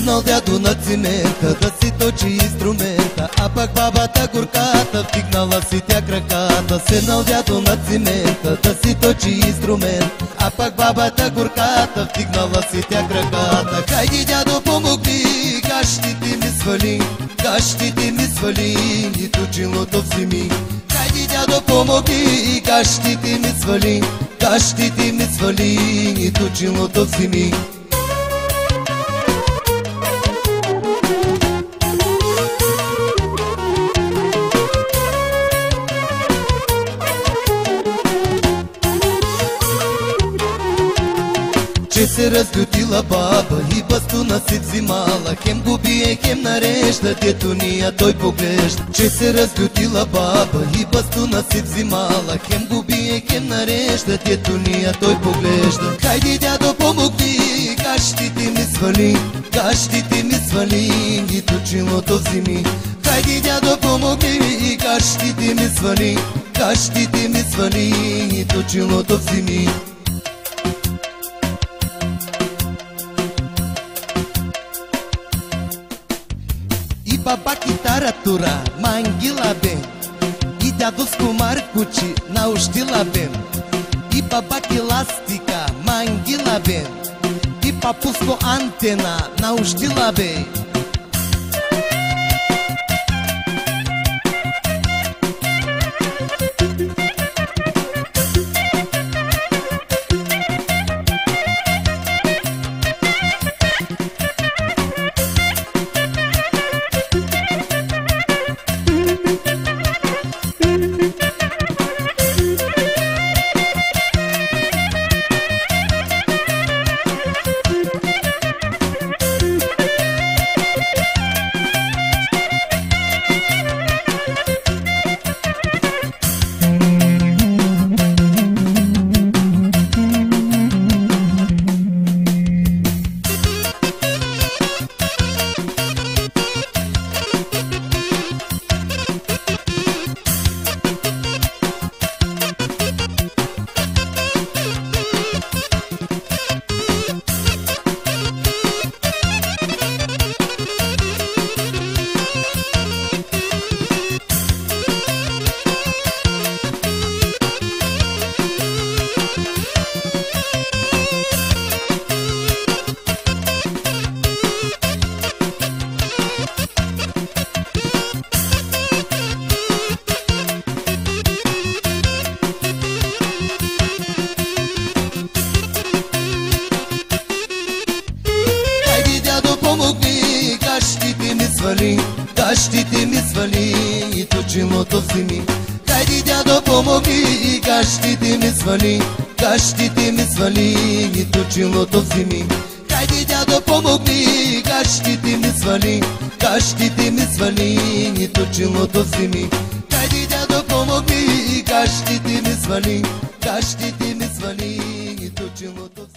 Седнал дядо на цимента да си точи инструмента, а пък бабата горката вдигнала си тя краката. Седнал дядо на цимента да си точи инструмент, а пък бабата горката вдигнала си тя краката. Хайди, дядо, помогни, гащите ми свали, гащите ми свали и точилото вземи. Хайди, дядо, помогни, гащите ми свали, гащите ми свали и точилото вземи. Че се разлютила баба и бастуна си взимала, хем го бие, хем нарежда, дето ния той поглежда. Че се разлютила баба и бастуна си взимала, хем го бие, хем нарежда, дето ния той поглежда. Хайди, дядо, помогни, гащите ми свали, гащите ми свали и точилото вземи. Хайди, дядо, помогни, гащите ми свали, гащите ми свали и точилото вземи. И баба китара тура, мангила бе, и дядо с комар кучи наущила бе. И баба еластика, мангила бе, и папуско антена наущила бе. Гащите ми свали и точилото вземи. Хайди, дядо, помогни, гащите ми свали, гащите ми свали и точилото вземи. Хайди, дядо, помогни, гащите ми свали, гащите ми свали и точилото вземи. Хайди, дядо, помогни, гащите ми свали, гащите ми свали и точилото вземи.